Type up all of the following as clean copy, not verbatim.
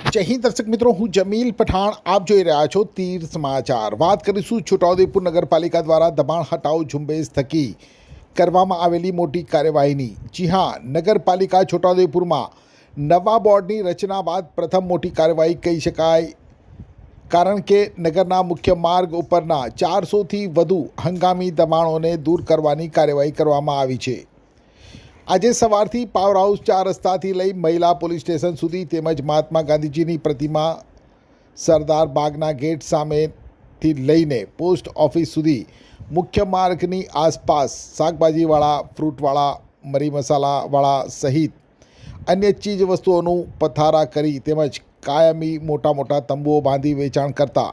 જય હિન્દ દર્શક મિત્રો, હું જમીલ પઠાણ, આપ જોઈ રહ્યા છો તીર સમાચાર। વાત કરીશું છોટાઉદેપુર નગરપાલિકા દ્વારા દબાણ હટાવ ઝુંબેશ થકી કરવામાં આવેલી મોટી કાર્યવાહીની। જી હા, નગરપાલિકા છોટાઉદેપુરમાં નવા બોર્ડની રચના બાદ પ્રથમ મોટી કાર્યવાહી કહી શકાય, કારણ કે નગરના મુખ્ય માર્ગ ઉપરના 400થી વધુ હંગામી દબાણોને દૂર કરવાની કાર્યવાહી કરવામાં આવી છે। આજે સવારથી પાવર હાઉસ 4 રસ્તાથી લઈ મહિલા પોલીસ સ્ટેશન સુધી તેમજ મહાત્મા ગાંધીજીની પ્રતિમા, સરદાર બાગના ગેટ સામેથી લઈને પોસ્ટ ઓફિસ સુધી મુખ્ય માર્ગની આસપાસ શાકભાજીવાળા, ફ્રૂટવાળા, મરી મસાલાવાળા સહિત અન્ય ચીજ વસ્તુઓનું પથારા કરી તેમજ કાયમી મોટા તંબુઓ બાંધી વેચાણ કરતા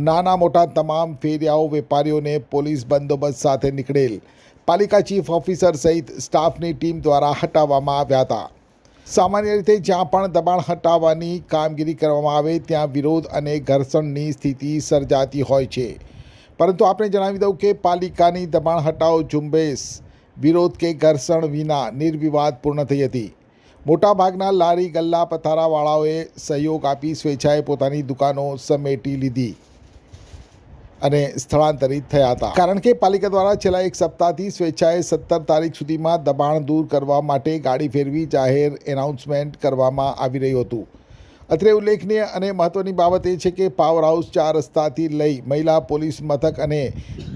નાના મોટા તમામ ફેરિયાઓ, વેપારીઓને પોલીસ બંદોબસ્ત સાથે નીકળેલ પાલિકા ચીફ ઓફિસર સહિત સ્ટાફની ટીમ દ્વારા હટાવવામાં આવ્યા હતા। સામાન્ય રીતે જ્યાં પણ દબાણ હટાવવાની કામગીરી કરવામાં આવે ત્યાં વિરોધ અને ઘર્ષણની સ્થિતિ સર્જાતી હોય છે, પરંતુ આપણે જણાવી દઉં કે પાલિકાની દબાણ હટાવ ઝુંબેશ વિરોધ કે ઘર્ષણ વિના નિર્વિવાદ પૂર્ણ થઈ હતી। મોટાભાગના લારી ગલ્લા પથારાવાળાઓએ સહયોગ આપી સ્વેચ્છાએ પોતાની દુકાનો સમેટી લીધી અને સ્થળાંતરિત થયા હતા, કારણ કે પાલિકા દ્વારા છેલ્લા એક સપ્તાહથી સ્વેચ્છાએ 17 તારીખ સુધીમાં દબાણ દૂર કરવા માટે ગાડી ફેરવી જાહેર એનાઉન્સમેન્ટ કરવામાં આવી રહ્યું હતું। અત્રે ઉલ્લેખનીય અને મહત્ત્વની બાબત એ છે કે પાવર હાઉસ 4 રસ્તાથી લઈ મહિલા પોલીસ મથક અને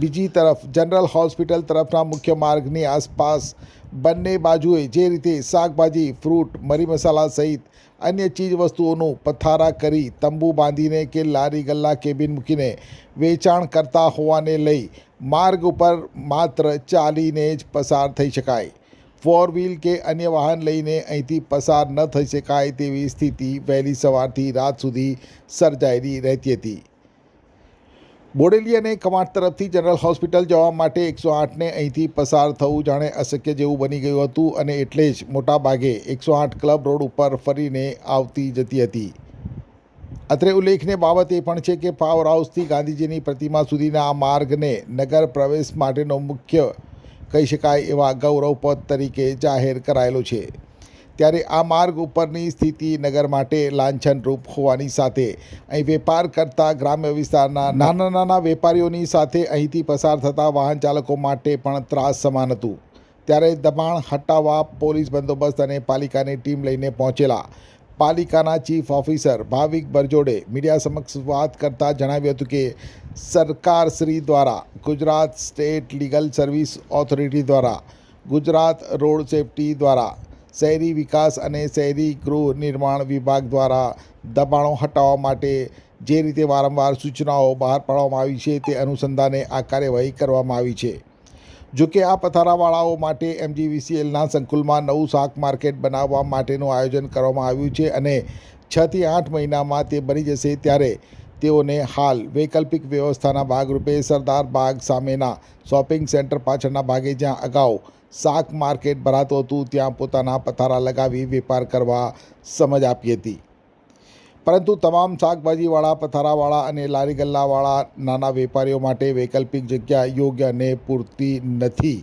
બીજી તરફ જનરલ હોસ્પિટલ તરફના મુખ્ય માર્ગની આસપાસ બંને બાજુએ જે રીતે શાકભાજી, ફ્રૂટ, મરી મસાલા સહિત અન્ય ચીજ વસ્તુઓનું પથારા કરી તંબુ બાંધીને કે લારી ગલ્લા કેબિન મૂકીને વેચાણ કરતા હોવાને લઈ માર્ગ ઉપર માત્ર ચાલીને જ પસાર થઈ શકાય, 4 વ્હીલ કે અન્ય વાહન લઈને અહીંથી પસાર ન થઈ શકાય તેવી સ્થિતિ વહેલી સવારથી રાત સુધી સર્જાયેલી રહેતી હતી। બોડેલી અને કમાટ તરફથી જનરલ હોસ્પિટલ જવા માટે 108ને અહીંથી પસાર થવું જાણે અશક્ય જેવું બની ગયું હતું અને એટલે જ મોટાભાગે 108 ક્લબ રોડ ઉપર ફરીને આવતી જતી હતી। અત્રે ઉલ્લેખનીય બાબત એ પણ છે કે પાવર હાઉસથી ગાંધીજીની પ્રતિમા સુધીના આ માર્ગને નગર પ્રવેશ માટેનો મુખ્ય કહી શકાય એવા ગૌરવપથ તરીકે જાહેર કરાયેલો છે, ત્યારે આ માર્ગ ઉપરની સ્થિતિ નગર માટે લાંછનરૂપ હોવાની સાથે અહીં વેપાર કરતા ગ્રામ્ય વિસ્તારના નાના વેપારીઓની સાથે અહીંથી પસાર થતા વાહન ચાલકો માટે પણ ત્રાસ સમાન હતું। ત્યારે દબાણ હટાવવા પોલીસ બંદોબસ્ત અને પાલિકાની ટીમ લઈને પહોંચેલા પાલિકાના ચીફ ઓફિસર ભાવિક બરજોડે મીડિયા સમક્ષ વાત કરતાં જણાવ્યું હતું કે સરકારશ્રી દ્વારા Gujarat state legal service authority દ્વારા, ગુજરાત રોડ સેફ્ટી દ્વારા, શહેરી વિકાસ અને શહેરી ગૃહ નિર્માણ વિભાગ દ્વારા દબાણો હટાવવા માટે જે રીતે વારંવાર સૂચનાઓ બહાર પાડવામાં આવી છે તે અનુસંધાને આ કાર્યવાહી કરવામાં આવી છે। જો કે આ પથારાવાળાઓ માટે MGVCLના સંકુલમાં નવું શાક માર્કેટ બનાવવા માટેનું આયોજન કરવામાં આવ્યું છે અને 6 થી 8 મહિનામાં તે બની જશે, ત્યારે તેઓને હાલ વૈકલ્પિક વ્યવસ્થાના ભાગરૂપે સરદાર બાગ સામેના શોપિંગ સેન્ટર પાછળના ભાગે જ્યાં અગાઉ શાક માર્કેટ ભરાતું હતું ત્યાં પોતાના પથારા લગાવી વેપાર કરવા સમજ આપી હતી, પરંતુ તમામ શાકભાજીવાળા, પથારાવાળા અને લારી ગલ્લાવાળા નાના વેપારીઓ માટે વૈકલ્પિક જગ્યા યોગ્ય અને પૂરતી નથી,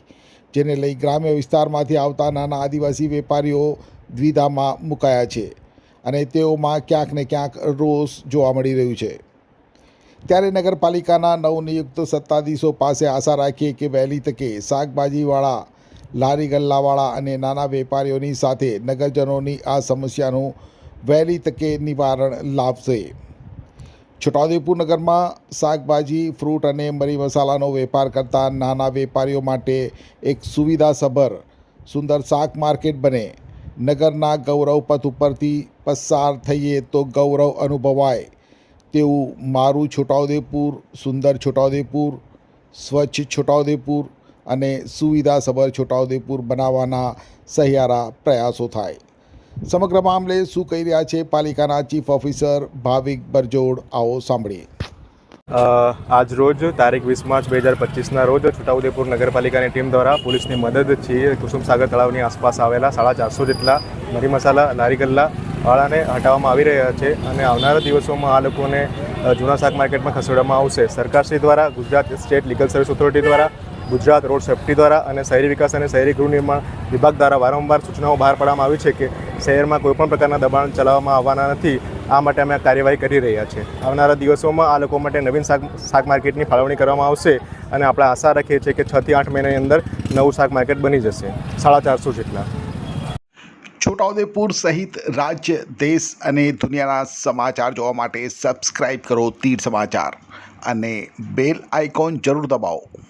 જેને લઈ ગ્રામ્ય વિસ્તારમાંથી આવતા નાના આદિવાસી વેપારીઓ દ્વિધામાં મુકાયા છે અને તેઓમાં ક્યાંક ને ક્યાંક રોષ જોવા મળી રહ્યું છે। ત્યારે નગરપાલિકાના નવનિયુક્ત સત્તાધીશો પાસે આશા રાખીએ કે વહેલી તકે શાકભાજીવાળા, લારી ગલ્લાવાળા અને નાના વેપારીઓની સાથે નગરજનોની આ સમસ્યાનું વહેલી તકે નિવારણ લાવશે। છોટાઉદેપુર નગરમાં શાકભાજી, ફ્રૂટ અને મરી મસાલાનો વેપાર કરતા નાના વેપારીઓ માટે એક સુવિધાસભર સુંદર શાક માર્કેટ બને, નગરના ગૌરવ પથ ઉપરથી પસાર થઈએ તો ગૌરવ અનુભવાય તેવું મારું છોટાઉદેપુર, સુંદર છોટાઉદેપુર, સ્વચ્છ છોટાઉદેપુર અને સુવિધાસભર છોટાઉદેપુર બનાવવાના સહિયારા પ્રયાસો થાય। સમગ્ર મામલે શું કહી રહ્યા છે પાલિકાના ચીફ ઓફિસર ભાવિક બરજોડ, આવો સાંભળીએ। આજ રોજ તારીખ 20 માર્ચ 2025ના રોજ છોટાઉદેપુર નગરપાલિકાની ટીમ દ્વારા પોલીસની મદદથી કુસુમસાગર તળાવની આસપાસ આવેલા 450 જેટલા મરી મસાલા, લારી ગલ્લા વાળાને હટાવવામાં આવી રહ્યા છે અને આવનારા દિવસોમાં આ લોકોને જૂના શાક માર્કેટમાં ખસેડવામાં આવશે। સરકારશ્રી દ્વારા, Gujarat state legal service authority દ્વારા, ગુજરાત રોડ સેફ્ટી દ્વારા અને શહેરી વિકાસ અને શહેરી ગૃહ નિર્માણ વિભાગ દ્વારા વારંવાર સૂચનાઓ બહાર પાડવામાં આવી છે કે શહેરમાં કોઈપણ પ્રકારના દબાણ ચલાવવામાં આવવાના નથી આ માટે અમે કાર્યવાહી કરી રહ્યા છીએ. આવનારા દિવસોમાં આ લોકો માટે નવીન શાક માર્કેટની ફાળવણી કરવામાં આવશે અને આપણે આશા રાખીએ છીએ કે 6 થી 8 મહિનાની અંદર નવું શાક માર્કેટ બની જશે 450 જેટલા. છોટાઉદેપુર સહિત રાજ્ય, દેશ અને દુનિયાના સમાચાર જોવા માટે સબસ્ક્રાઇબ કરો તીર સમાચાર અને બેલ આઇકોન જરૂર દબાવો.